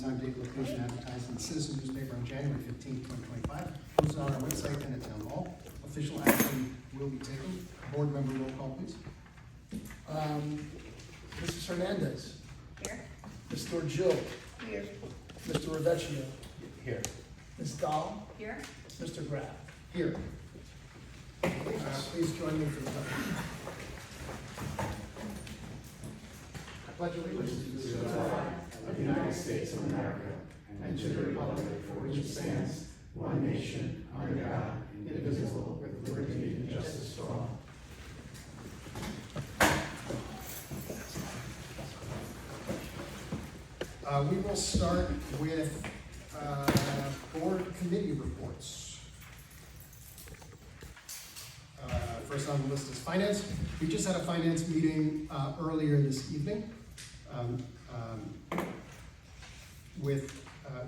time, date, location advertised in the Citizen newspaper on January 15th, 2025. Posted on our website and at Town Hall. Official action will be taken. Board member roll call, please. Mrs. Hernandez. Here. Mr. Jill. Here. Mr. Ravecchio. Here. Ms. Dahl. Here. Mr. Graff. Here. Please join me for the pledge. I pledge allegiance to the flag of the United States of America and to the republic for which it stands, one nation, under God, indivisible, with liberty and justice for all. We will start with board committee reports. First on the list is finance. We just had a finance meeting earlier this evening.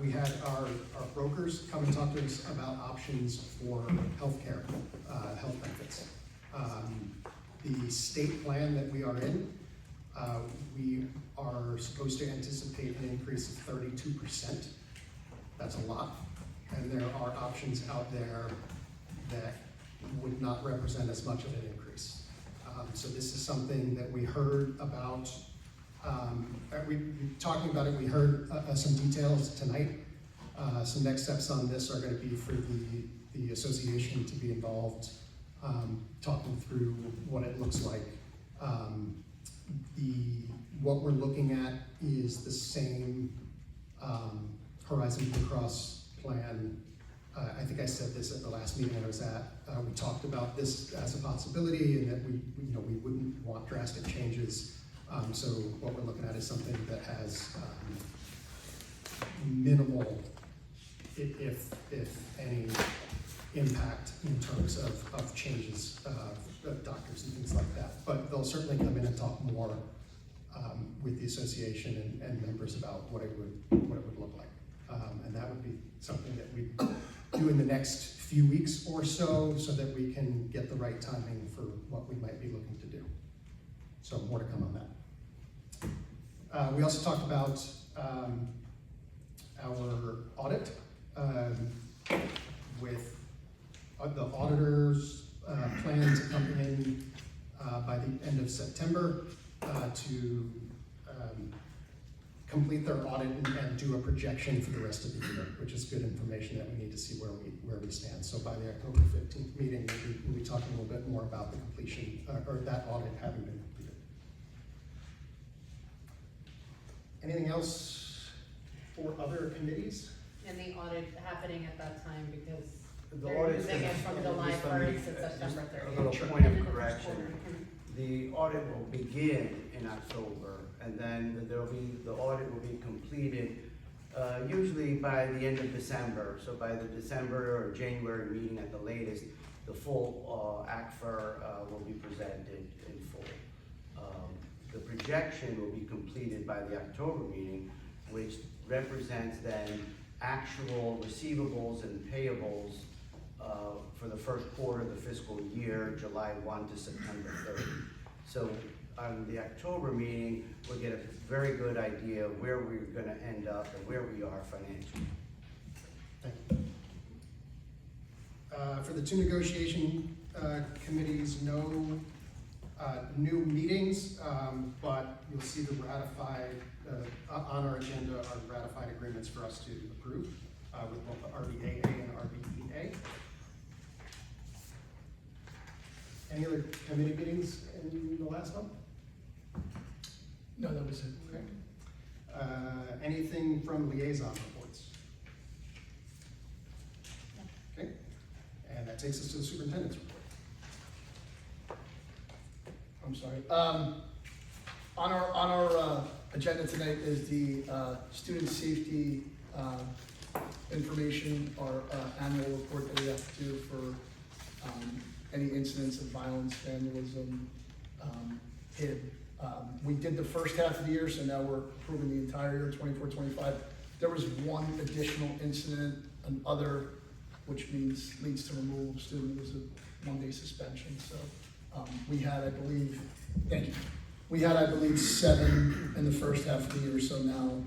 We had our brokers come and talk to us about options for healthcare, health benefits. The state plan that we are in, we are supposed to anticipate an increase of 32%. That's a lot. And there are options out there that would not represent as much of an increase. So this is something that we heard about, talking about it, we heard some details tonight. Some next steps on this are going to be for the association to be involved, talking through what it looks like. What we're looking at is the same Horizon Blue Cross plan. I think I said this at the last meeting I was at. We talked about this as a possibility, and that we wouldn't want drastic changes. So what we're looking at is something that has minimal, if any, impact in terms of changes of doctors and things like that. But they'll certainly come in and talk more with the association and members about what it would look like. And that would be something that we do in the next few weeks or so that we can get the right timing for what we might be looking to do. So more to come on that. We also talked about our audit with the auditor's plan to come in by the end of September to complete their audit and do a projection for the rest of the year, which is good information that we need to see where we stand. So by the October 15th meeting, we'll be talking a little bit more about the completion, or that audit having been completed. Anything else for other committees? And the audit happening at that time because The they're audit using it from July just let me- 1st to September just 30th. A little Sure. point And of then the first correction. quarter. The audit will begin in October, and then the audit will be completed usually by the end of December. So by the December or January meeting at the latest, the full ACFR will be presented in full. The projection will be completed by the October meeting, which represents then actual receivables and payables for the first quarter of the fiscal year, July 1 to September 30. So on the October meeting, we'll get a very good idea of where we're going to end up and where we are financially. Thank you. For the two negotiation committees, no new meetings, but you'll see the ratified, on our agenda are ratified agreements for us to approve with both the RBAA and RBEA. Any other committee meetings in the last month? No, that was it. Okay. Anything from liaison reports? Okay, and that takes us to the superintendent's report. I'm sorry. On our agenda tonight is the student safety information, or annual report that we have to do for any incidents of violence, vandalism, HIB. We did the first half of the year, so now we're approving the entire year, 24-25. There was one additional incident, an other, which leads to removal of student. It was a 1-day suspension. So we had, I believe, 7 in the first half of the year. So now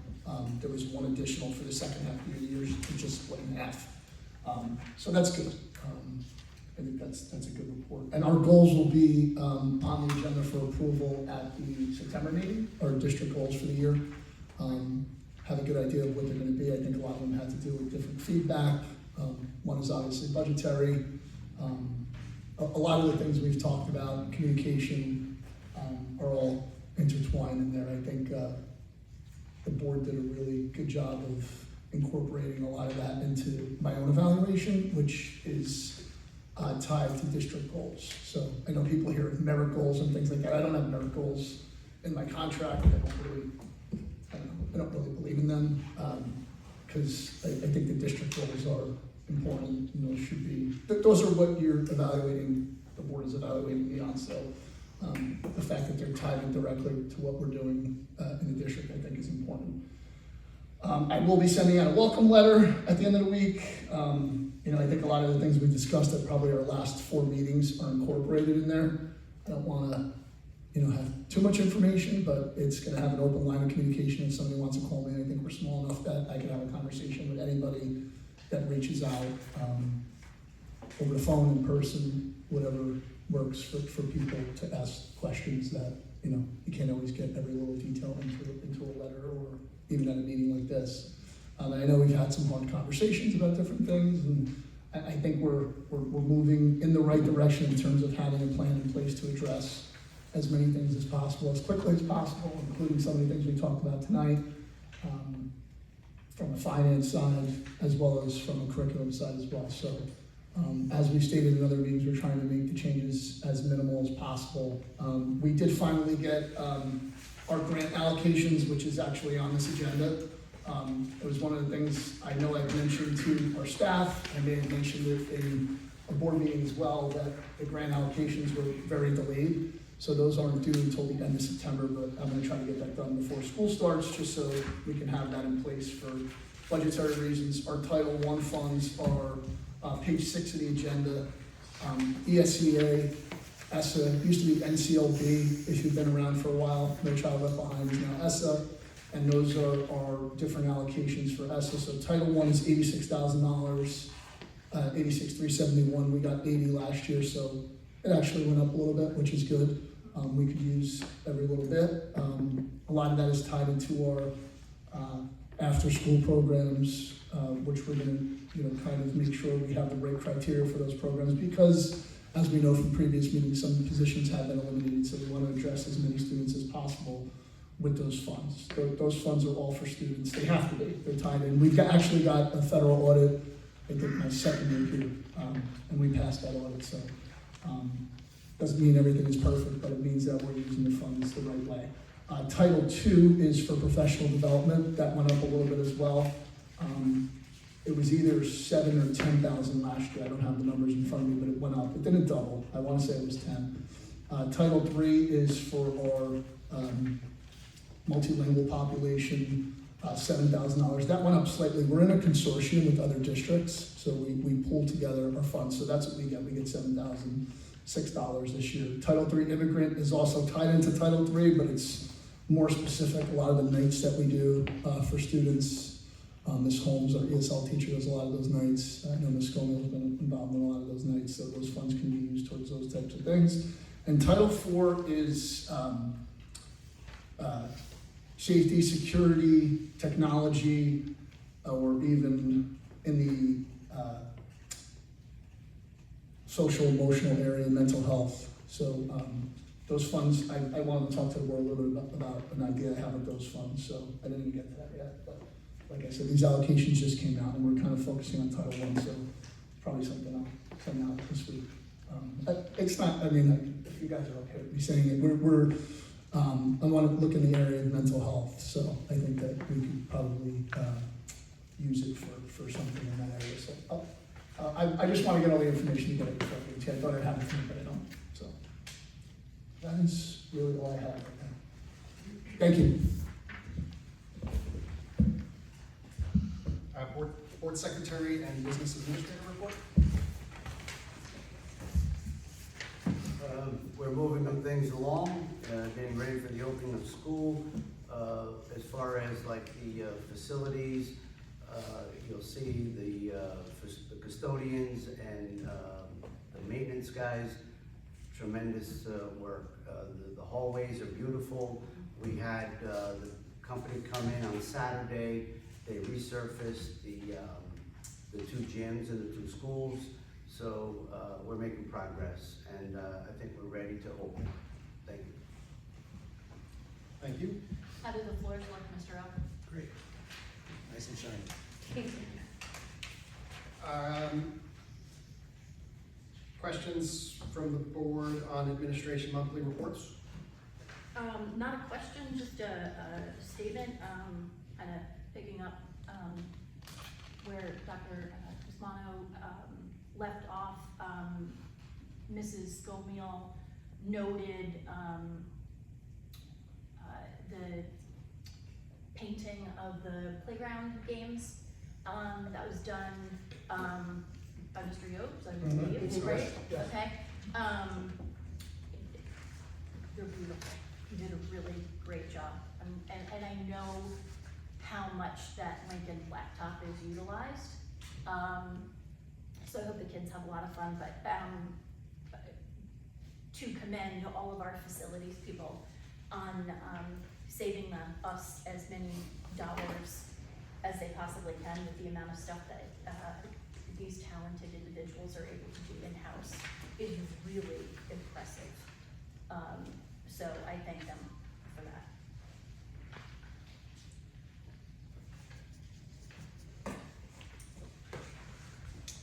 There was one additional for the second half of the year, just split in half. So that's good. I think that's a good report. And our goals will be on the agenda for approval at the September meeting, our district goals for the year. Have a good idea of what they're gonna be. I think a lot of them had to do with different feedback. One is obviously budgetary. A lot of the things we've talked about, communication, are all intertwined in there. I think the board did a really good job of incorporating a lot of that into my own evaluation, which is tied to district goals. So I know people hear merit goals and things like that. I don't have merit goals in my contract. I don't really believe in them, because I think the district goals are important, and those should be, those are what you're evaluating, the board is evaluating me on, so the fact that they're tied directly to what we're doing in the district, I think is important. I will be sending out a welcome letter at the end of the week. I think a lot of the things we discussed at probably our last 4 meetings are incorporated in there. I don't wanna, have too much information, but it's gonna have an open line of communication. If somebody wants to call me, I think we're small enough that I can have a conversation with anybody that reaches out, over the phone, in person, whatever works for people to ask questions that, you can't always get every little detail into a letter or even at a meeting like this. And I know we've had some hard conversations about different things, and I think we're moving in the right direction in terms of having a plan in place to address as many things as possible, as quickly as possible, including some of the things we talked about tonight, from a finance side, as well as from a curriculum side as well. So, as we stated in other meetings, we're trying to make the changes as minimal as possible. We did finally get our grant allocations, which is actually on this agenda. It was one of the things I know I've mentioned to our staff. I may have mentioned it in a board meeting as well, that the grant allocations were very delayed. So those aren't due until the end of September, but I'm gonna try to get that done before school starts, just so we can have that in place for budgetary reasons. Our Title I funds are page 6 of the agenda. ESEA, ESSA, used to be NCLB, if you've been around for a while, No Child Left Behind is now ESSA, and those are different allocations for ESSA. So Title I is $86,000, 86,371. We got 80 last year, so it actually went up a little bit, which is good. We could use every little bit. A lot of that is tied into our after-school programs, which we're gonna, kind of make sure we have the right criteria for those programs, because as we know from previous meetings, some positions have been eliminated, so we want to address as many students as possible with those funds. Those funds are all for students. They have to be. They're tied in. We've actually got a federal audit, I think my second year here, and we passed that audit, so doesn't mean everything is perfect, but it means that we're using the funds the right way. Title II is for professional development. That went up a little bit as well. It was either 7 or 10,000 last year. I don't have the numbers in front of me, but it went up. It didn't double. I want to say it was 10. Title III is for our multilingual population, $7,000. That went up slightly. We're in a consortium with other districts, so we pull together our funds. So that's what we get. We get $7,006 this year. Title III immigrant is also tied into Title III, but it's more specific. A lot of the nights that we do for students. Ms. Holmes, our ESL teacher, does a lot of those nights. I know Ms. Scomel has been involved in a lot of those nights, so those funds can be used towards those types of things. And Title IV is safety, security, technology, or even in the social, emotional area, mental health. So those funds, I wanted to talk to the board a little bit about an idea I have of those funds, so I didn't even get to that yet. But like I said, these allocations just came out, and we're kind of focusing on Title I, so probably something I'll send out this week. It's not, if you guys are okay with me saying it, I want to look in the area of mental health, so I think that we could probably use it for something in that area. So I just want to get all the information together before I thought I'd have it from you, but I don't. So that is really all I have right now. Thank you. Board Secretary and Business Administrator report. We're moving things along, getting ready for the opening of school. as far as like the facilities, you'll see the custodians and the maintenance guys, tremendous work. The hallways are beautiful. We had the company come in on Saturday. They resurfaced the two gyms and the two schools. So we're making progress, and I think we're ready to open. Thank you. Thank you. How do the floors look, Mr. Oak? Great. Nice and shiny. Questions from the board on administration monthly reports? Not a question, just a statement, kind of picking up, where Dr. Crismano, left off. Mrs. Gomiel noted, the painting of the playground games, that was done, by Mr. Yopes, I believe, That's right? correct, yes. Okay, they're beautiful. He did a really great job, and I know how much that Lincoln laptop is utilized. So I hope the kids have a lot of fun, but, to commend all of our facilities people on, saving us as many dollars as they possibly can with the amount of stuff that, these talented individuals are able to do in-house is really impressive. So I thank them for that.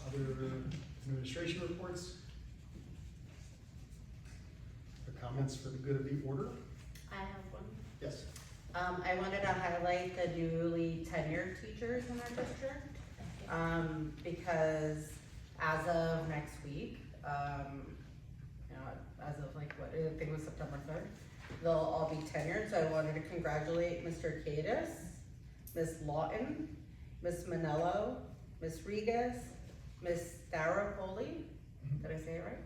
Other administration reports? Or comments for the good of the order? I have one. Yes. I wanted to highlight the newly tenured teachers in our district, because as of next week, you know, as of like, what, I think it was September 3rd, they'll all be tenured, so I wanted to congratulate Mr. Cadis, Ms. Lawton, Ms. Manello, Ms. Regas, Ms. Staropoli, did I say it right?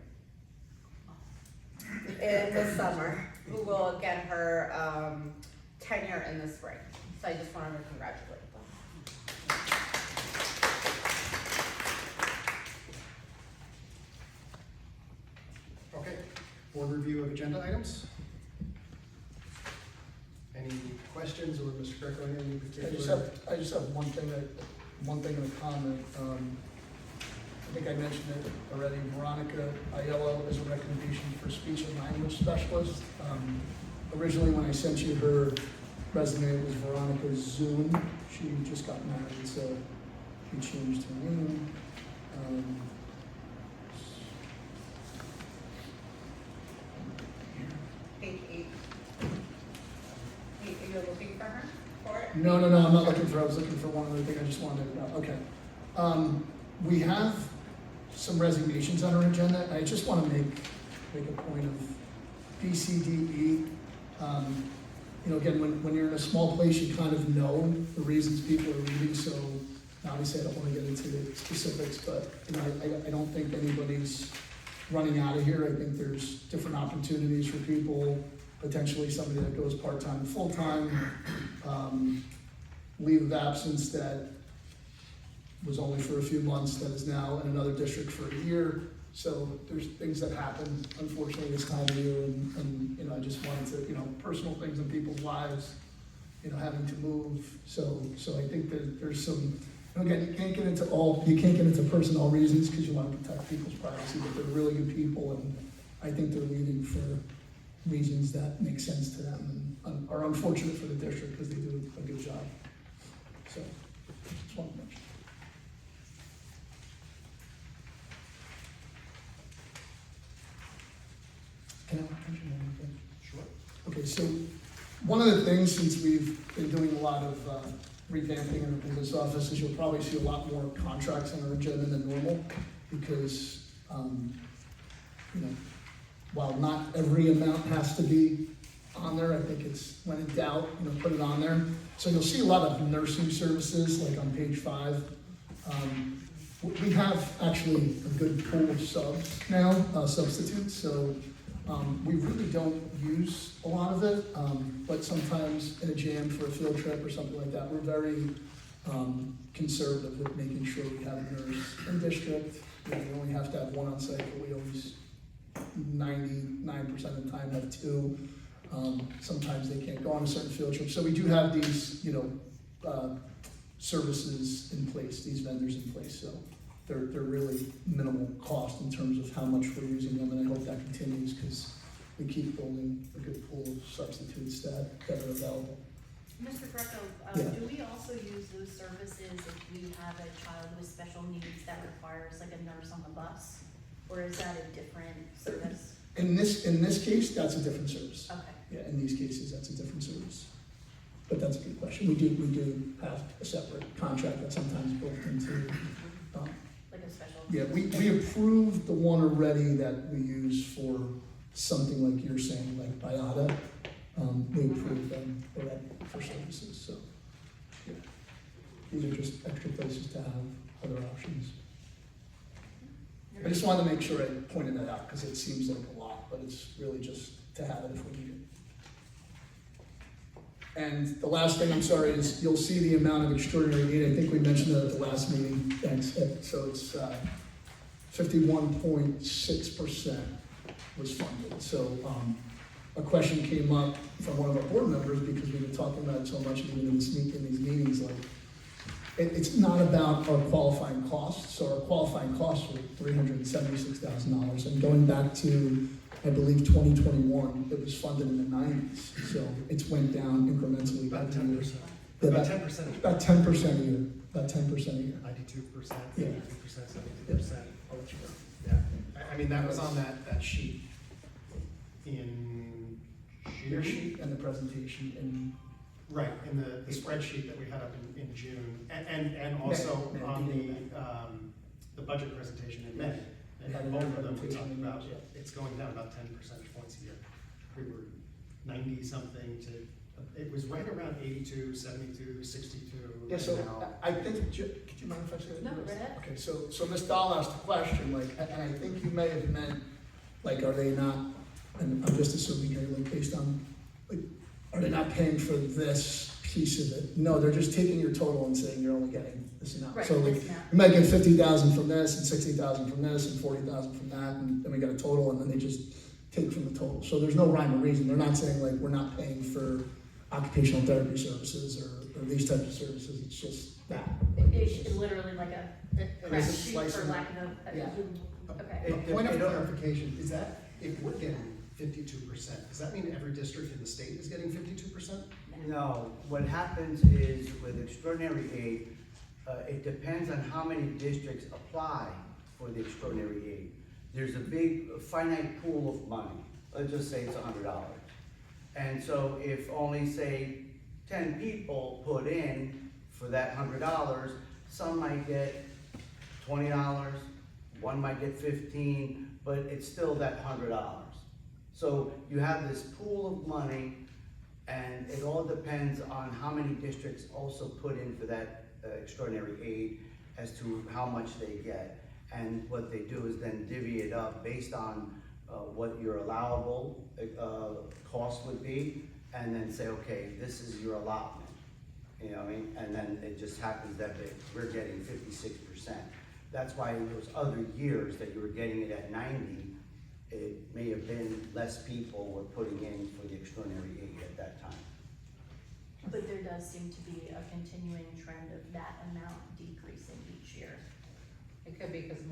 And Ms. Summer, who will get her, tenure in the spring. So I just wanted to congratulate them. Okay, board review of agenda items? Any questions, or Mr. Greco, any particular? I just have one thing in a comment. I think I mentioned it already. Veronica Aiello is a recommendation for speech and language specialist. Originally, when I sent you her resume, it was Veronica Zune. She just got married, so we changed her name. Page 8. Are you looking for her for it? No, I'm not looking for, I was looking for one other thing, I just wanted to know, okay. We have some resignations on our agenda, and I just want to make a point of BCDE. You know, again, when you're in a small place, you kind of know the reasons people are leaving, so obviously I don't want to get into the specifics, but, you know, I don't think anybody's running out of here. I think there's different opportunities for people, potentially somebody that goes part-time, full-time, leave of absence that was only for a few months, that is now in another district for a year. So there's things that happen, unfortunately, this time of year, and you know, I just wanted to, you know, personal things in people's lives, you know, having to move. So I think that there's some, again, you can't get into personal reasons because you want to protect people's privacy, but they're really good people, and I think they're leaving for reasons that make sense to them and are unfortunate for the district because they do a good job. So, just wanted to mention. Can I mention anything? Sure. Okay, so one of the things, since we've been doing a lot of revamping in this office, is you'll probably see a lot more contracts on our agenda than normal, because, you know, while not every amount has to be on there, I think it's, when in doubt, you know, put it on there. So you'll see a lot of nursing services, like on page 5. We have actually a good pool of subs now, substitutes, so We really don't use a lot of it, but sometimes in a jam for a field trip or something like that, we're very conservative with making sure we have a nurse in district. You know, we only have to have one on site, but we always, 99% of the time, have two. Sometimes they can't go on a certain field trip, so we do have these, services in place, these vendors in place, so they're really minimal cost in terms of how much we're using them, and I hope that continues, because we keep building a good pool of substitutes that are available. Mr. Grieco, Yeah. do we also use those services if we have a child with special needs that requires like a nurse on the bus? Or is that a different service? In this case, that's a different service. Okay, Yeah, in these cases, that's a different service. But that's a good question. We do have a separate contract that's sometimes built into, like a special. yeah, we approved the one already that we use for something like you're saying, like BIATA. We approved them already for services, so, yeah. These are just extra places to have other options. I just wanted to make sure I pointed that out, because it seems like a lot, but it's really just to have it if we need it. And the last thing, I'm sorry, is you'll see the amount of extraordinary aid. I think we mentioned that at the last meeting. Thanks. So it's 51.6% was funded. So a question came up from one of our board members, because we've been talking about it so much even in these meetings, like, it's not about our qualifying costs. So our qualifying costs were $376,000. And going back to, I believe, 2021, it was funded in the 90s. So it's went down incrementally. About every year. 10%. Yeah, About 10%. About 10% a year. About 10% a year. 92%, Yeah. 82%, 72%. I'll let you know. Yeah, I mean, that was on that sheet in Your June. sheet and the presentation and Right, in the spreadsheet that we had up in June, and also May, on beginning the budget presentation in May. Yeah. And both of them we talked Presentation, about, yeah. it's going down about 10 percentage points a year. We were 90-something to, it was right around 82, 72, 62. Yeah, so and now- I think, could you mind if I say that? No, go ahead. Okay, so Ms. Dahl asked a question, like, and I think you may have meant, like, are they not, and I'm just assuming here, like, based on, like, are they not paying for this piece of it? No, they're just taking your total and saying you're only getting this amount. Right, So like, this amount. we might get 50,000 from this, and 60,000 from this, and 40,000 from that, and then we got a total, and then they just take from the total. So there's no rhyme or reason. They're not saying, like, we're not paying for occupational therapy services or these types of services. It's just that. It's literally like a And crack it's a sheet slice for of- lack of a, Yeah. okay. A point of clarification, is that, if we're getting 52%, does that mean every district in the state is getting 52%? No, what happens is with extraordinary aid, it depends on how many districts apply for the extraordinary aid. There's a big finite pool of money, let's just say it's $100. And so if only, say, 10 people put in for that $100, some might get $20, one might get 15, but it's still that $100. So you have this pool of money, and it all depends on how many districts also put in for that extraordinary aid as to how much they get. And what they do is then divvy it up based on what your allowable cost would be, and then say, okay, this is your allotment. You know what I mean? And then it just happens that we're getting 56%. That's why in those other years that you were getting it at 90, it may have been less people were putting in for the extraordinary aid at that time. But there does seem to be a continuing trend of that amount decreasing each year. It could be because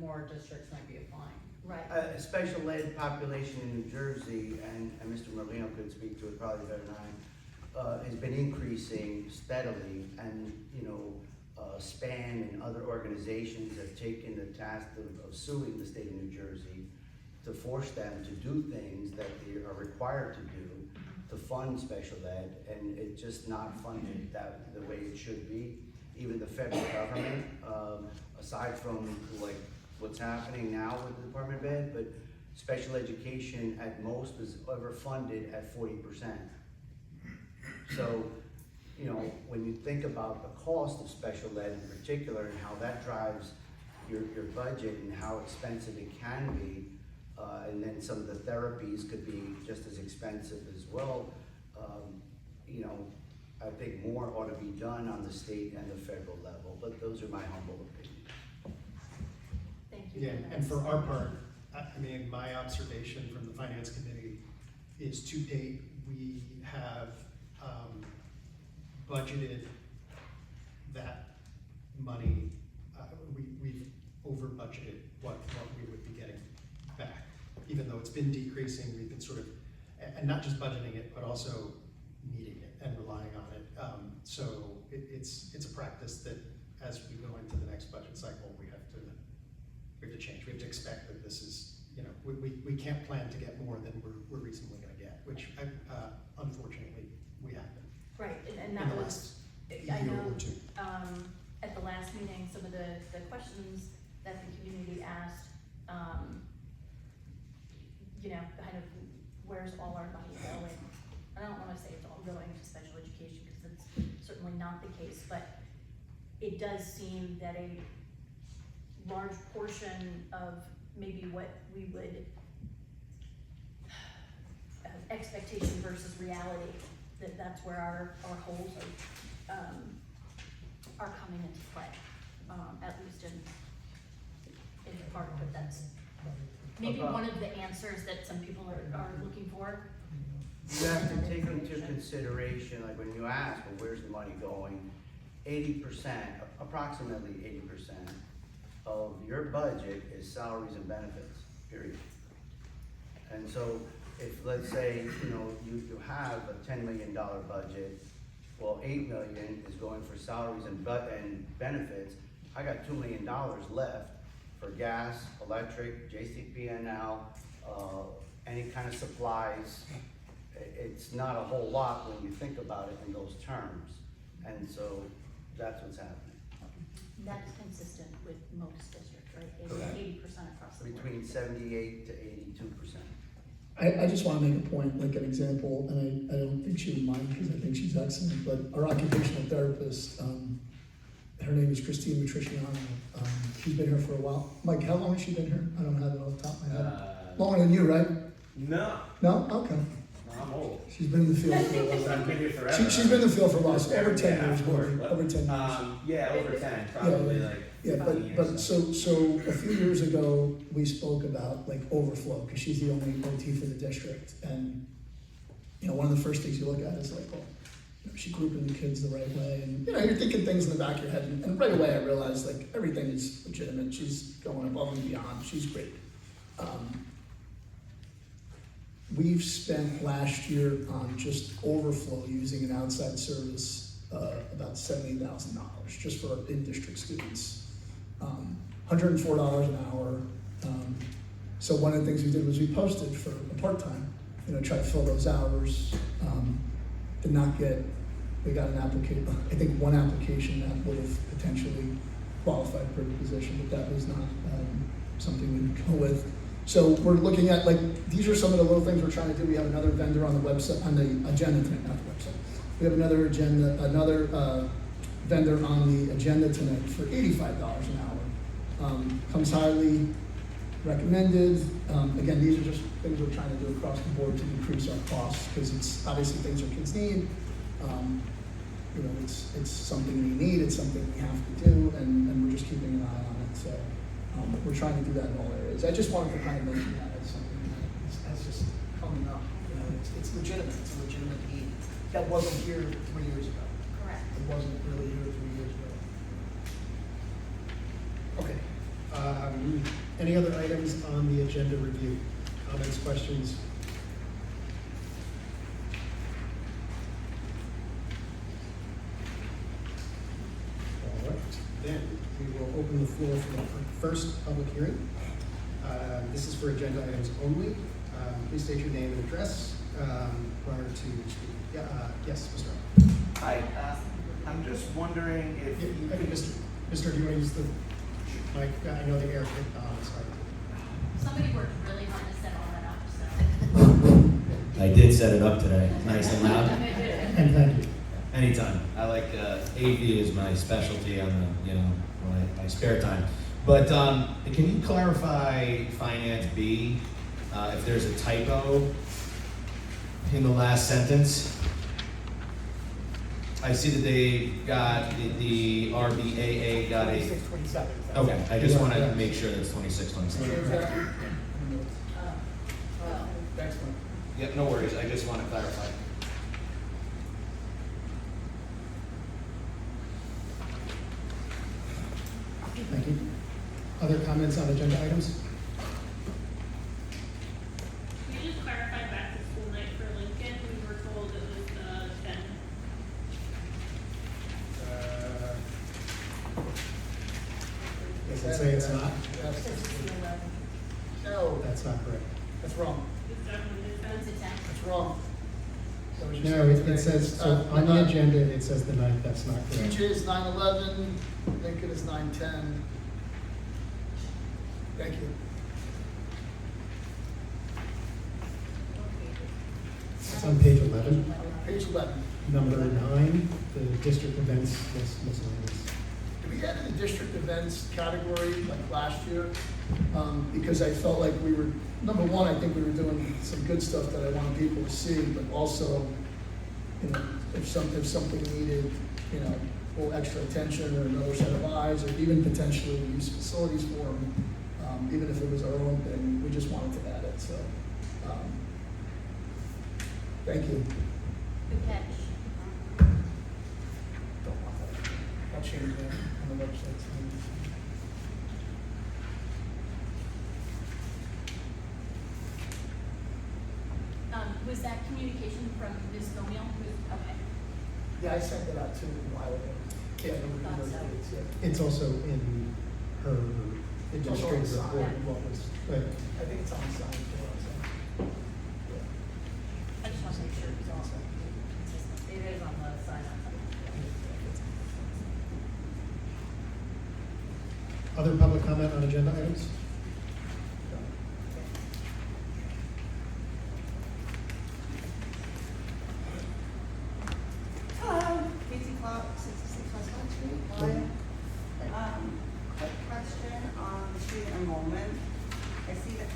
more districts might be applying. Right. A special ed population in New Jersey, and Mr. Merlino could speak to it probably better than I, has been increasing steadily, and SPAN and other organizations have taken the task of suing the state of New Jersey to force them to do things that they are required to do to fund special ed, and it's just not funded the way it should be. Even the federal government, aside from like what's happening now with the Department of Ed, but special education at most is ever funded at 40%. So, when you think about the cost of special ed in particular and how that drives your budget and how expensive it can be, And then some of the therapies could be just as expensive as well. You know, I think more ought to be done on the state and the federal level, but those are my humble opinions. Thank you. Yeah, for and that. for our part, I mean, my observation from the finance committee is to date, we have budgeted that money, we've over budgeted what we would be getting back. Even though it's been decreasing, we've been sort of, and not just budgeting it, but also needing it and relying on it. So it's a practice that as we go into the next budget cycle, we have to change. We have to expect that this is, you know, we can't plan to get more than we're reasonably gonna get, which unfortunately we have been. Right, and in that the was, last I year know, or two. at the last meeting, some of the questions that the community asked, you know, kind of, where's all our money going? I don't wanna say it's all going to special education, because it's certainly not the case, but it does seem that a large portion of maybe what we would, expectation versus reality, that's where our holes are coming into play, at least in part, but that's maybe one of the answers that some people are looking for. You have to take into consideration, like when you ask, well, where's the money going? 80%, approximately 80% of your budget is salaries and benefits, period. And so if, let's say, you know, you have a $10 million budget, well, $8 million is going for salaries and benefits. I got $2 million left for gas, electric, JCP&L, any kind of supplies. It's not a whole lot when you think about it in those terms. And so that's what's happening. That's consistent with most districts, right? Correct. 80% across the board. Between 78 to 82%. I just want to make a point, like an example, and I don't think she would mind because I think she's excellent, but our occupational therapist, her name is Christine Matriciano. She's been here for a while. Mike, how long has she been here? I don't have it off the top of my head. Longer than you, right? No, No? Okay. I'm old. She's been in the field for a while. I've been here forever. She's been in the field for a while, so over 10 Yeah, years, of course. maybe. Over 10 years. Yeah, over 10, probably like Yeah, 15 years. but so a few years ago, we spoke about like overflow, because she's the only OT for the district. And, you know, one of the first things you look at is like, well, you know, is she grouping the kids the right way? And, you know, you're thinking things in the back of your head. And right away I realized like everything is legitimate. She's going above and beyond. She's great. We've spent last year on just overflow using an outside service, about $70,000 just for our in-district students. $104 an hour. So one of the things we did was we posted for a part-time, you know, try to fill those hours. Did not get, we got an application, I think one application that would have potentially qualified for the position, but that was not something we would go with. So we're looking at, like, these are some of the little things we're trying to do. We have another vendor on the website, on the agenda tonight, not the website. We have another vendor on the agenda tonight for $85 an hour. Comes highly recommended. Again, these are just things we're trying to do across the board to decrease our costs, because it's obviously things our kids need. You know, it's something we need, it's something we have to do, and we're just keeping an eye on it. So we're trying to do that in all areas. I just wanted to kind of mention that as something that's just coming up. You know, it's legitimate. It's a legitimate need. That wasn't here 3 years ago. Correct. It wasn't really here 3 years ago. Okay. Any other items on the agenda review? Comments, questions? All right, then we will open the floor for the first public hearing. This is for agenda items only. Please state your name and address prior to speaking. Yes, Mr. Hi, I'm just wondering if you I mean, could Mr. Do you want to use the mic? I know the air kicked on, sorry. Somebody worked really hard to set all that up, so. I did set it up today, nice and loud. And thank you. Anytime. I like AV is my specialty on the, you know, my spare time. But can you clarify Finance B? if there's a typo in the last sentence. I see that they got, the RBAA got a, 26, 27. okay, I just wanted to make sure that's 26, 27. Change that. Oh. Next one. Yep, no worries, I just want to clarify. Thank you. Other comments on agenda items? Can you just clarify back to school night for Lincoln? We were told it was the 10th. Does it say it's not? Yes. Says it's the 11th. No, That's not correct. that's wrong. It's definitely the 10th. It's the 10th. That's wrong. That was your No, it second says, thing. so on the agenda, it says the 9th, that's not correct. TJ is 9/11, Lincoln is 9/10. Thank you. It's on page 11, Page 11. number 9, the district events list miscellaneous. We added the district events category like last year, because I felt like we were, number one, I think we were doing some good stuff that I wanted people to see, but also, you know, if something needed, you know, a little extra attention or another set of eyes, or even potentially use facilities for them, even if it was our own thing, we just wanted to add it, so, thank you. Good catch. I'll change that on the website. Was that communication from Ms. Gomez? Okay. Yeah, I sent that out too a while ago. Yeah, no, Thought those so. dates, yeah. It's also in her It's also on the administrative side. report, what was, but I think it's on the side for us. I just want to make sure it's all consistent. It is on the sign up. other public comment on agenda items? Hello, Casey Clark, 66 West High Street. Quick question on student enrollment. I see that,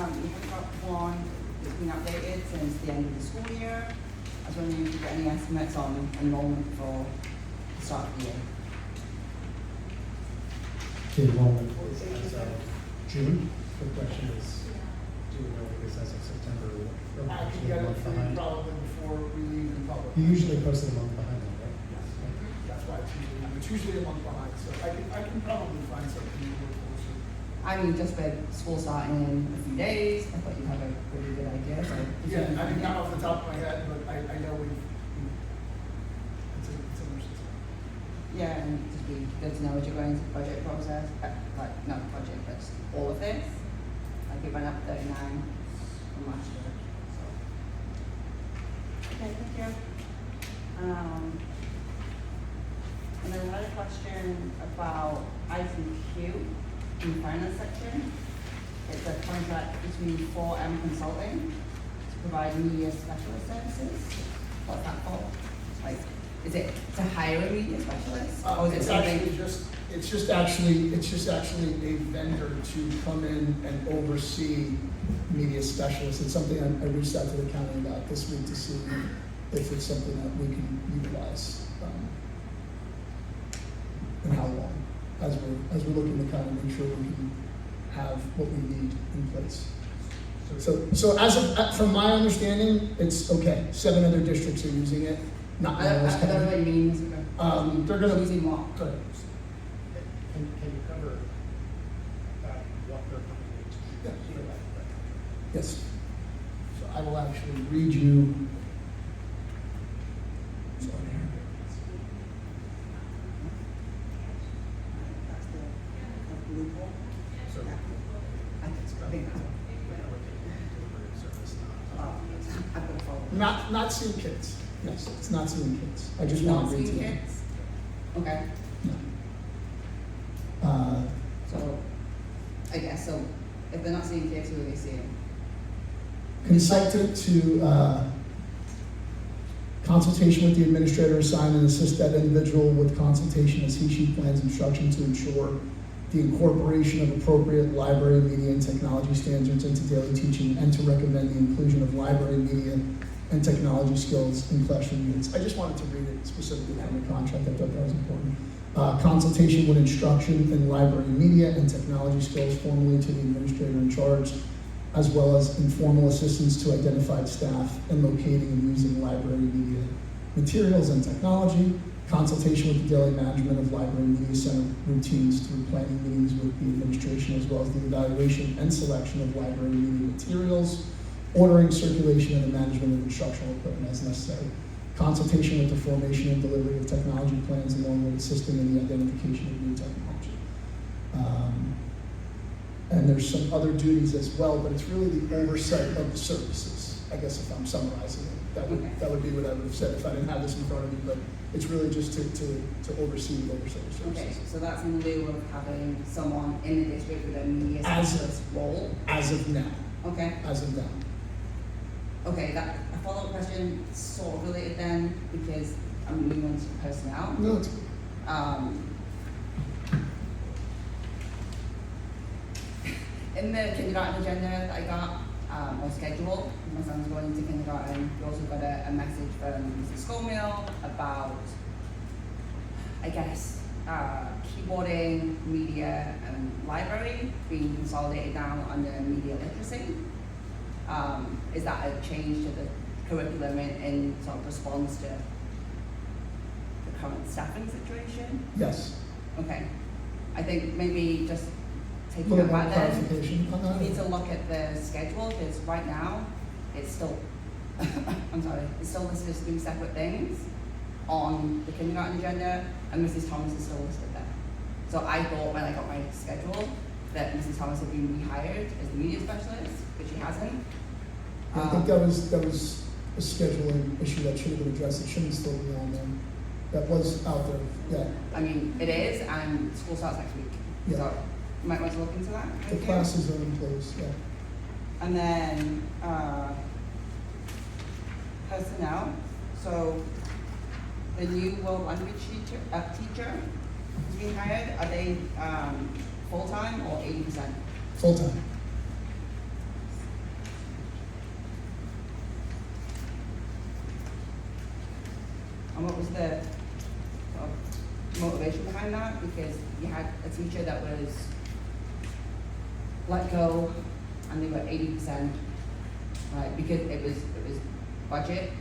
you haven't got one that's been updated since the end of the school year. I was wondering if you get any estimates on enrollment for the start of the year. The enrollment was as of June. The question is, do we know if it's as of September or I can actually get a it month for you behind? probably before we leave in public. You usually post it a month behind, though, right? That's why it's usually a month behind, so I can probably find something more closer. I mean, just with school starting in a few days, I thought you'd have a pretty good idea, so. Yeah, I mean, not off the top of my head, but I know it's a nursing school. Yeah, and it'd be good to know as you're going through the budget process, like, not budget, but just all of this. Like, it went up 39 from last year, so. Okay, thank you. And then I had a question about item Q in the finance section. It's a contract between 4M Consulting to provide media specialist services. What's that for? Like, is it to hire a media specialist? Or is it It's something? actually it's just actually a vendor to come in and oversee media specialists. It's something I reached out to the county about this week to see if it's something that we can utilize. And how long, as we're looking to kind of make sure we can have what we need in place. So as of, from my understanding, it's okay. 7 other districts are using it, not I don't Monroe's know County. what it means. They're gonna- Using what? Good. Can you cover what they're coming Yeah. Yes. So I will actually read you. It's on here. That's the loophole. So- Yeah. I think that's. I've got to follow. Not seeing kids. Yes, it's not seeing kids. I just Not want to read seeing to you. kids? Okay, No. so, I guess, so if they're not seeing kids, who are they seeing? Consultant to consultation with the administrator, assign and assist that individual with consultation as he/she plans instruction to ensure the incorporation of appropriate library, media, and technology standards into daily teaching, and to recommend the inclusion of library, media, and technology skills in classroom units. I just wanted to read it specifically from the contract. I thought that was important. Consultation with instruction in library, media, and technology skills formally to the administrator in charge, as well as informal assistance to identified staff in locating and using library, media, materials, and technology. Consultation with the daily management of library media center routines through planning meetings with the administration, as well as the evaluation and selection of library media materials, ordering, circulation, and the management of instructional equipment as necessary. Consultation with the formation and delivery of technology plans, along with assisting in the identification of new technology. And there's some other duties as well, but it's really the oversight of the services, I guess, if I'm summarizing it. That would be what I would have said if I didn't have this in front of me, but it's really just to oversee the oversight of Okay, services. so that's in lieu of having someone in the district with a media As- specialist role? As of now, Okay, as of now. okay, that, a follow-up question, sort of related then, because I'm moving on to personnel. No, it's, In the kindergarten agenda that I got, or schedule, my son's going to kindergarten, we also got a message from Mrs. Schofield about, I guess, keyboarding, media, and library being consolidated down under media literacy. Is that a change to the curriculum in sort of response to the current staffing situation? yes. Okay, I think maybe just A taking little it more back then. clarification on that. We need to look at the schedule, because right now, it's still, I'm sorry, it's still listed as 3 separate things on the kindergarten agenda, and Mrs. Thomas is still listed there. So I thought when I got my schedule, that Mrs. Thomas had been rehired as the media specialist, but she hasn't. I think that was a scheduling issue that should have been addressed. It shouldn't still be on there. That was out there, yeah. I mean, it is, and school starts next week, Yeah. so you might want to look into that. The Thank you. classes are in place, yeah. And then, personnel, so the new world language teacher who's being hired, are they, full-time or 80%? Full-time. And what was the motivation behind that? Because you had a teacher that was let go and they were 80%, right? Because it was budget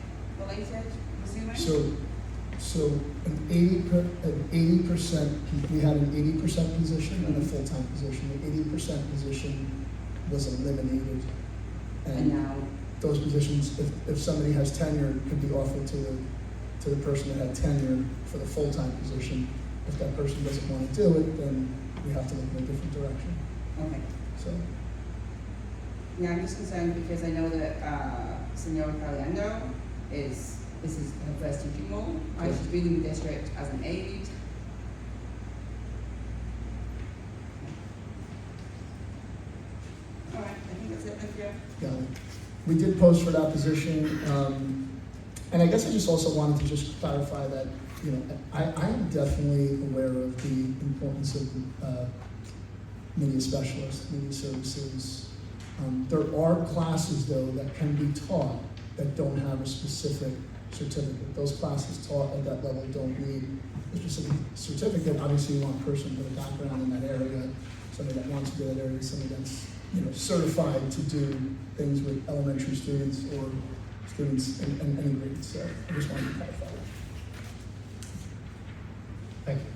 related, I'm assuming? So an 80%, we had an 80% position and a full-time position. The 80% position was eliminated. And now, Those positions, if somebody has tenure, could be offered to the person that had tenure for the full-time position. If that person doesn't want to do it, then we have to look in a different direction, okay. so. Yeah, I'm just concerned because I know that, Senora Caliendo this is her first teaching role, right? Yeah. She's been in the district as an aide. All right, I think that's it, thank you. Yeah, we did post for that position, and I guess I just also wanted to just clarify that, you know, I am definitely aware of the importance of, media specialists, media services. There are classes though that can be taught that don't have a specific certificate. Those classes taught at that level don't need a specific certificate. Obviously you want a person with a background in that area, somebody that wants to do that area, somebody that's, you know, certified to do things with elementary students or students in any grade. So I just wanted to clarify that. Thank you.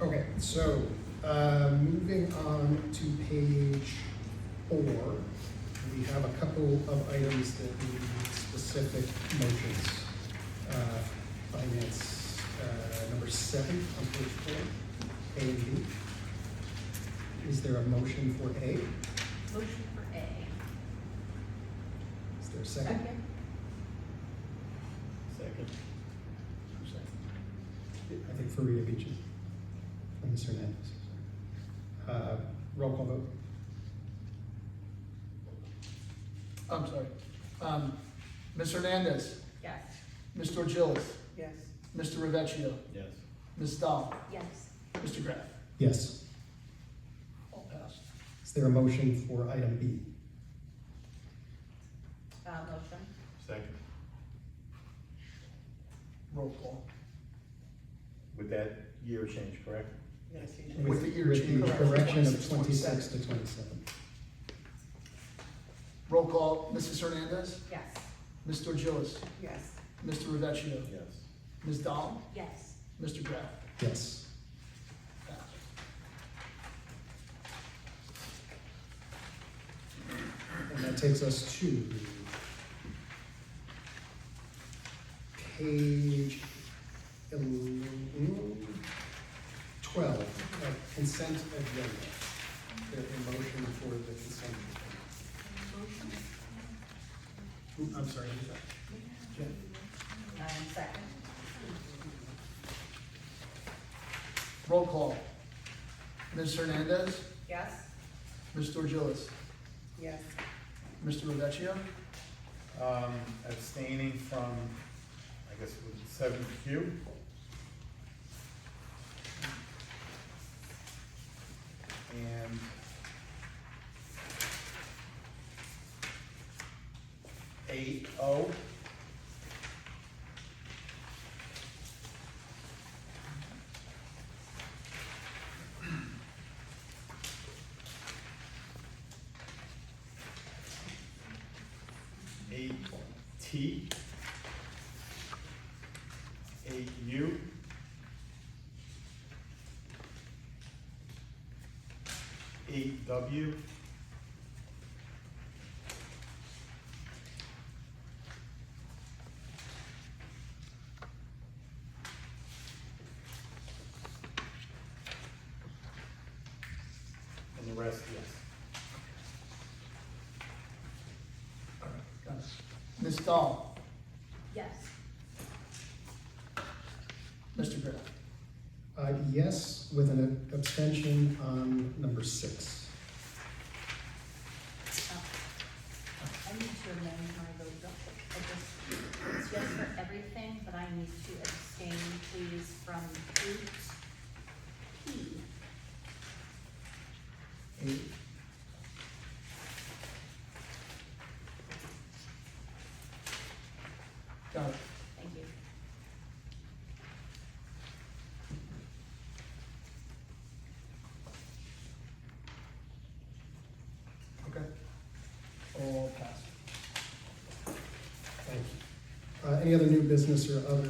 Okay, so, moving on to page 4, we have a couple of items that need specific motions. Finance, number 7 on page 4, A and B. Is there a motion for A? Motion for A. Is there a second? Second. I think for Rita Beaches. And Ms. Hernandez. Roll call vote. I'm sorry. Ms. Hernandez, Yes. Mr. Gillis, Yes. Mr. Ravecchio, Yes. Ms. Dahl, Yes. Mr. Graff. Yes. there a motion for item B? Motion. Second. Roll call. With that year change, correct? With the year With change. the correction of 26, 26 to 27. Roll call, Mrs. Hernandez, Yes. Mr. Gillis, Yes. Mr. Ravecchio, Yes. Ms. Dahl, Yes. Mr. Graff. Yes. Passed. And that takes us to page 12, consent agenda. A motion for the consent agenda. I'm sorry, who's that? Jen? Second. Roll call, Ms. Hernandez, Yes. Mr. Gillis, Yes. Mr. Ravecchio, Abstaining from, I guess, 7Q. And 8O. T, 8U, 8W, and the rest, yes. all right, got it. Ms. Dahl, Yes. Mr. Graff. Yes, with an abstention on number 6. I need to amend my vote. It's yes for everything, but I need to abstain, please, from 8P. 8. Got it. Thank you. Okay. All passed. Thank you. Any other new business or other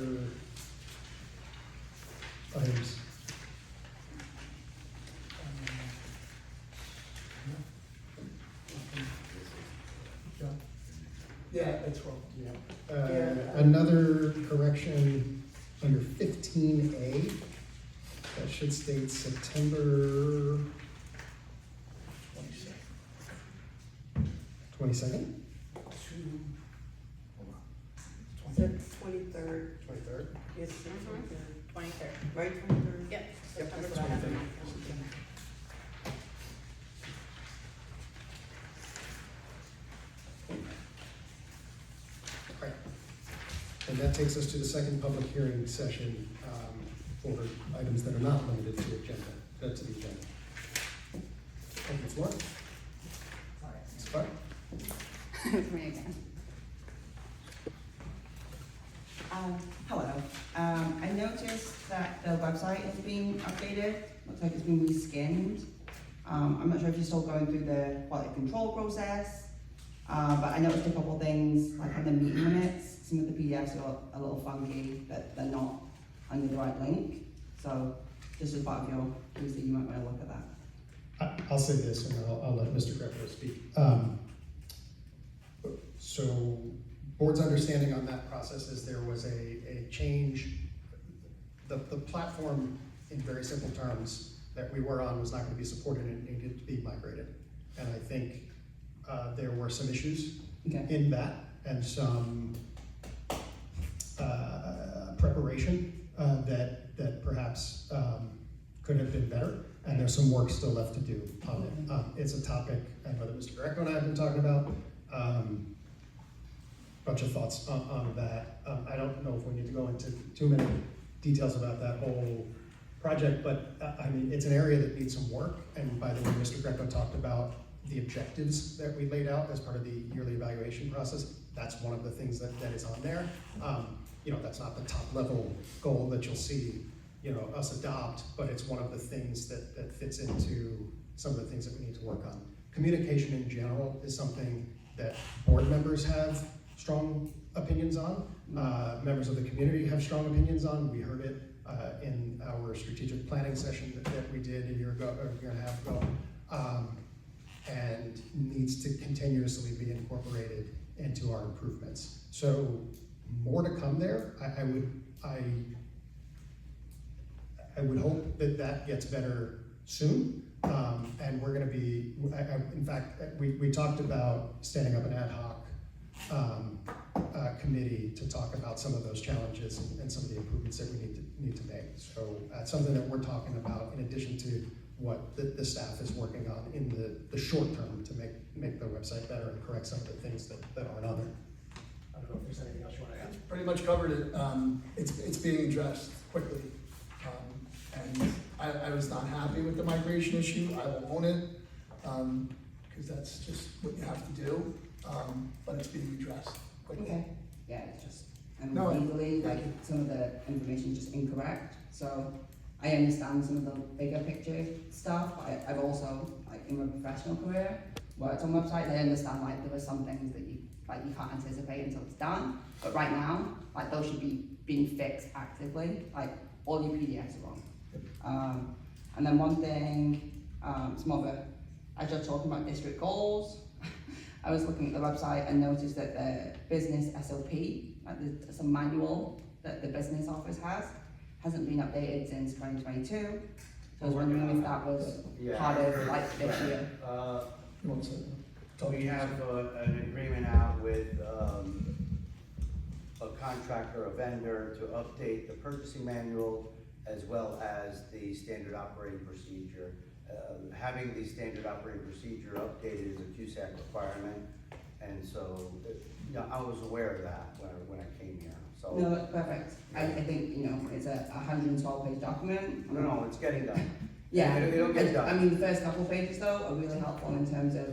items? Yeah, that's wrong. Another correction under 15A, that should state September 22nd? Twenty-third. 23rd? Yes, 23rd. Right, 23rd? Yep. Yep, September that's what I have in my 23rd. calendar. Right. And that takes us to the second public hearing session for items that are not limited to the agenda. Open the floor. Ms. Clark? It's me again. Hello. I noticed that the website is being updated. Looks like it's been reskinned. I'm not sure if you're still going through the quality control process, but I noticed a couple things, like on the meeting minutes, some of the PDFs are a little funky, that they're not under the right link. So just as part of your research, you might want to look at that. I'll say this, and I'll let Mr. Grieco speak. So, board's understanding on that process is there was a change. The platform, in very simple terms, that we were on was not going to be supported and needed to be migrated. And I think there were some issues in that and some preparation that perhaps could have been better. And there's some work still left to do on it. It's a topic I know that Mr. Grieco and I have been talking about. Bunch of thoughts on that. I don't know if we need to go into too many details about that whole project, but I mean, it's an area that needs some work. And by the way, Mr. Grieco talked about the objectives that we laid out as part of the yearly evaluation process. That's one of the things that is on there. You know, that's not the top level goal that you'll see, you know, us adopt, but it's one of the things that fits into some of the things that we need to work on. Communication in general is something that board members have strong opinions on. Members of the community have strong opinions on. We heard it in our strategic planning session that we did a year and a half ago, and needs to continuously be incorporated into our improvements. So more to come there. I would hope that gets better soon. And we're going to be, in fact, we talked about standing up an ad hoc committee to talk about some of those challenges and some of the improvements that we need to make. So that's something that we're talking about in addition to what the staff is working on in the short term to make the website better and correct some of the things that aren't on there. I don't know if there's anything else you want to add. Pretty much covered it. It's being addressed quickly. And I was not happy with the migration issue. I will own it, because that's just what you have to do. But it's being addressed quickly. Okay, yeah, it's just, and No, legally, like, thank you. some of the information is just incorrect, so I understand some of the bigger picture stuff. I've also, like, in my professional career, worked on websites. I understand, like, there are some things that you can't anticipate until it's done, but right now, like, those should be being fixed actively, like, all your PDFs are wrong. And then one thing, it's more of a, as you're talking about district goals, I was looking at the website and noticed that the business SOP, like there's a manual that the business office hasn't been updated since 2022. So I was wondering if that was part of like this year. You want to We have an agreement out with a contractor, a vendor, to update the purchasing manual as well as the standard operating procedure. Having the standard operating procedure updated is a QSAC requirement, and so, I was aware of that when I came here, so. No, that's perfect. I think, it's a 112-page document. No, it's getting done. Yeah, It'll get done. I mean, the first couple of pages though are really helpful in terms of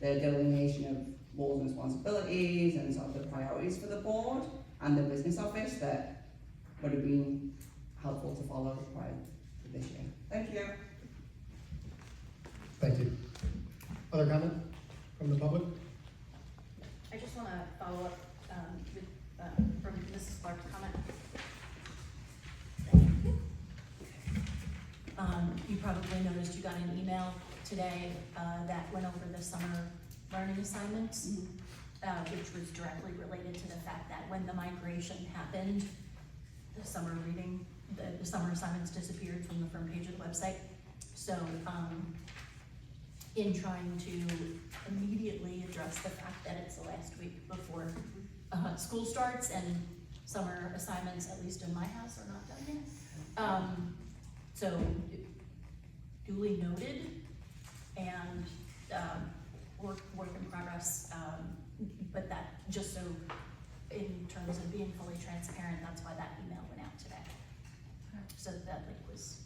the delineation of roles and responsibilities and sort of the priorities for the board and the business office that would have been helpful to follow prior to this year. Thank you. Thank you. Other comment from the public? I just want to follow up with, from Mrs. Clark's comment. You probably noticed you got an email today that went over the summer learning assignments, which was directly related to the fact that when the migration happened, the summer reading, the summer assignments disappeared from the front page of the website. So, in trying to immediately address the fact that it's the last week before school starts and summer assignments, at least in my house, are not done yet. So duly noted and work in progress, but that just so in terms of being fully transparent, that's why that email went out today. So that link was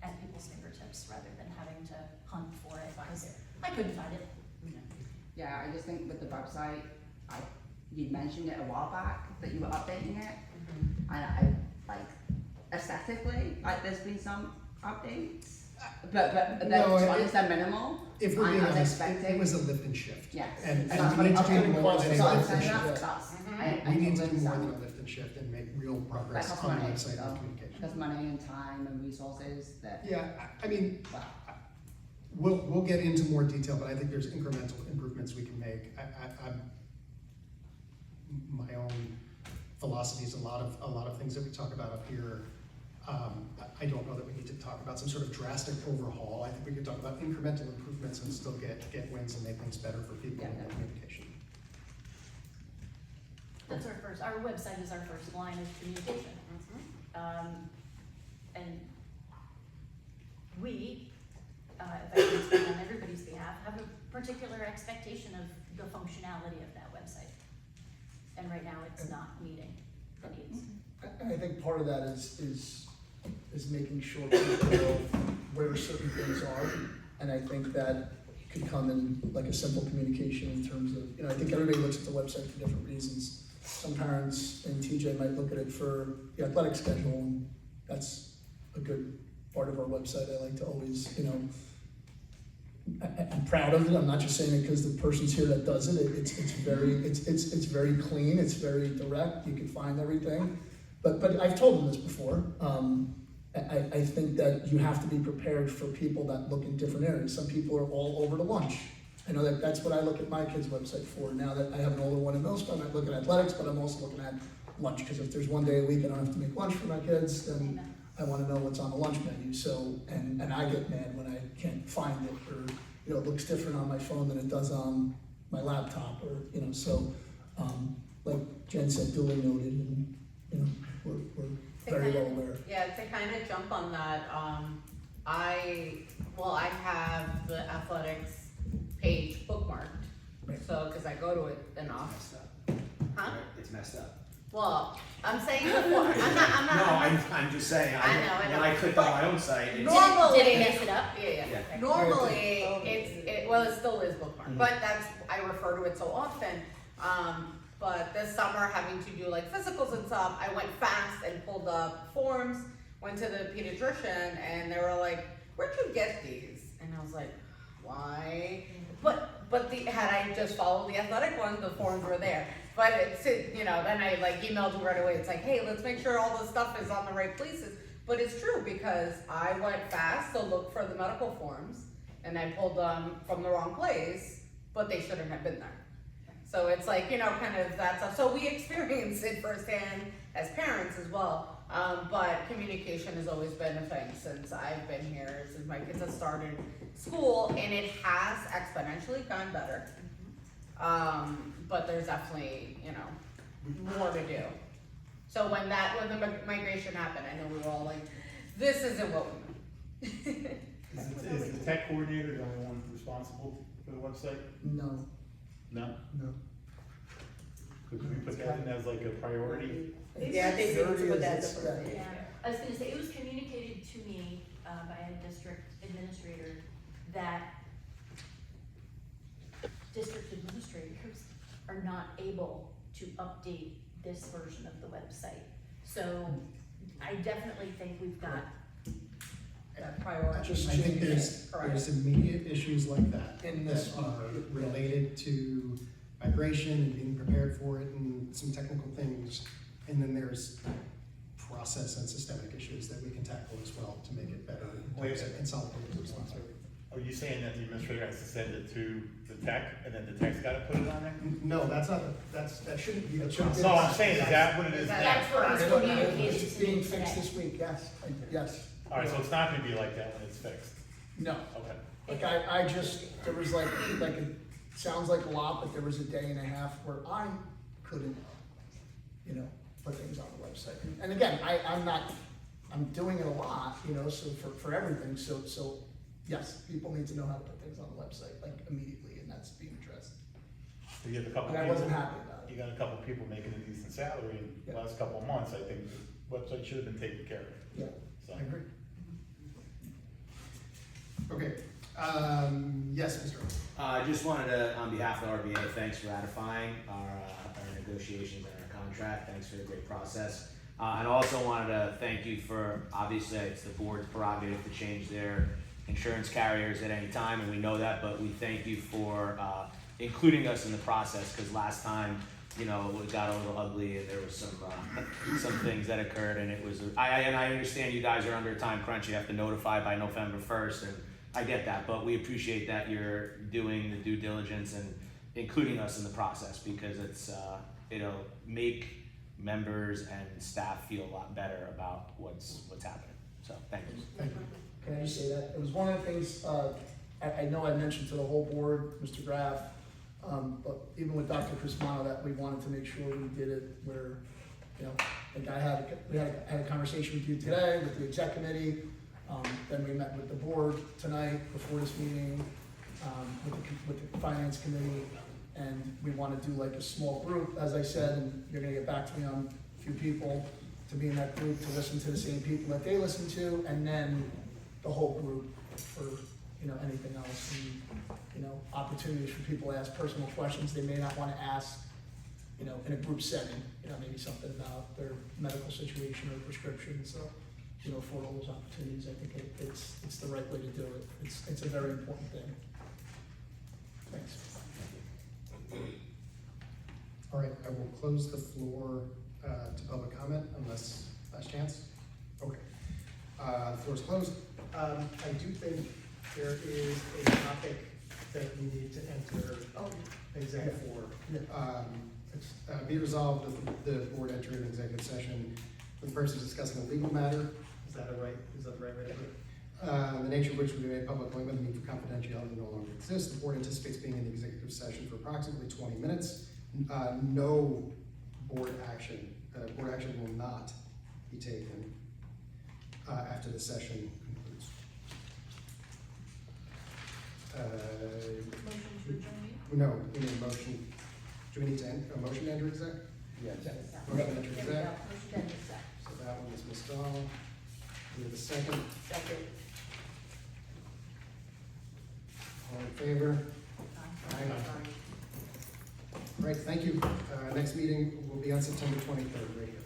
at people's fingertips rather than having to hunt for it because I couldn't find it. Yeah, I just think with the website, you mentioned it a while back that you were updating it, and I like aesthetically, like there's been some updates, but then No, to be honest, they're minimal. If we're being I was honest, expecting. it was a lift and shift. Yes. And that's we what need to it do was. more than So a I'm lift and saying shift. that's. We need to do more understand. than a lift and shift and make real That progress costs on the money, website though. and communication. There's money and time and resources that. Yeah, I mean, Wow. we'll get into more detail, but I think there's incremental improvements we can make. My own philosophies, a lot of things that we talk about up here. I don't know that we need to talk about some sort of drastic overhaul. I think we could talk about incremental improvements and still get wins and make things better for people in their communication. That's our website is our first line of communication. And we, if I can speak on everybody's behalf, have a particular expectation of the functionality of that website. And right now, it's not meeting the needs. I think part of that is is making sure people know where certain things are. And I think that could come in like a simple communication in terms of, I think everybody looks at the website for different reasons. Some parents and TJ might look at it for the athletic schedule, and that's a good part of our website. I like to always, I'm proud of it. I'm not just saying it because the person's here that does it. It's very clean. It's very direct. You can find everything. But I've told them this before. I think that you have to be prepared for people that look in different areas. Some people are all over to lunch. I know that's what I look at my kids' website for. Now that I have an older one in middle school, I might look at athletics, but I'm also looking at lunch, because if there's one day a week I don't have to make lunch for my kids, then I want to know what's on the lunch menu. So, and I get mad when I can't find it, or it looks different on my phone than it does on my laptop, or so like Jen said, duly noted, and we're very well aware. Yeah, to kind of jump on that, I have the athletics page bookmarked, so, because I go to it enough. Messed up. Huh? It's messed up. Well, I'm saying before, I'm not. I'm just saying, I know. when I click on my own site, it's. Normally. Did it mess it up? Yeah. Okay. Normally, it still is bookmarked, but I refer to it so often. But this summer, having to do like physicals and stuff, I went fast and pulled up forms, went to the pediatrician, and they were like, "Where'd you get these?" And I was like, "Why?" But had I just followed the athletic ones, the forms were there. But then I like emailed you right away. It's like, hey, let's make sure all the stuff is on the right places. But it's true, because I went fast to look for the medical forms, and I pulled them from the wrong place, but they shouldn't have been there. So it's like, kind of that stuff. So we experience it firsthand as parents as well. But communication has always been a thing since I've been here, since my kids have started school, and it has exponentially gotten better. But there's definitely, more to do. So when the migration happened, I know we were all like, this isn't what we meant. Is the tech coordinator the only one responsible for the website? No. No? No. Could we put that in as like a priority? Yeah, I think we need to put that as a There it priority. Yeah, I was gonna say, it was communicated to me, by a district administrator, that district administrators are not able to update this version of the website. So I definitely think we've got That priority. Just I think change there's immediate issues like that In that this are related to migration and being prepared for it and some technical things. And then there's process and systemic issues that we can tackle as well to make it better and consolidate the responsibility. Are you saying that the administrator has to send it to the tech and then the tech's gotta put it on there? No, that shouldn't be the process. No, I'm saying, is that what it is now? That's what was That's what communicated it's to me being fixed today. this week, yes. Alright, so it's not gonna be like that when it's fixed? No, Okay. like I just, there was like it sounds like a lot, but there was a day and a half where I couldn't, put things on the website. And again, I'm doing it a lot, so for everything, so yes, people need to know how to put things on the website, like immediately, and that's being addressed. So you have a couple And I people, wasn't happy about it. you got a couple people making a decent salary in the Yeah. last couple of months, I think the website should have been taken care of. Yeah, So. I agree. Okay, yes, Mr. Owens. I just wanted to, on behalf of the RBA, thanks for ratifying our negotiations and our contract. Thanks for the great process. And also wanted to thank you for, obviously, it's the board's prerogative to change their insurance carriers at any time, and we know that, but we thank you for including us in the process, because last time, it got a little ugly and there was some things that occurred, and it was, I understand you guys are under a time crunch, you have to notify by November 1st, and I get that, but we appreciate that you're doing the due diligence and including us in the process, because it'll make members and staff feel a lot better about what's happening. So, thank you. Thank you. Can I just say that? It was one of the things, I know I mentioned to the whole board, Mr. Graff, but even with Dr. Crismano, that we wanted to make sure we did it where, like we had a conversation with you today, with the exec committee, then we met with the board tonight before this meeting, with the finance committee, and we want to do like a small group, as I said, and you're gonna get back to me on a few people, to be in that group, to listen to the same people that they listen to, and then the whole group for, you know, anything else. And, you know, opportunities for people to ask personal questions they may not want to ask, you know, in a group setting, you know, maybe something about their medical situation or prescription. So, you know, for all those opportunities, I think it's the right way to do it. It's a very important thing. Thanks. All right, I will close the floor to public comment unless last chance. Okay, the floor is closed. I do think there is a topic that we need to enter exec for. Be resolved that the board enter an executive session for the purpose of discussing a legal matter. Is that the right way to do it? The nature of which will be made public when the need for confidentiality no longer exists. The board anticipates being in the executive session for approximately 20 minutes. No board action will not be taken after the session concludes. Motion to adjourn. No, we need a motion. Do we need to a motion to enter exec? Yes. Motion to enter There we exec. go. Motion to enter exec. So that one is Ms. Dahl. We have a second. Second. All in favor? All right, thank you. Next meeting will be on September 23rd, right here.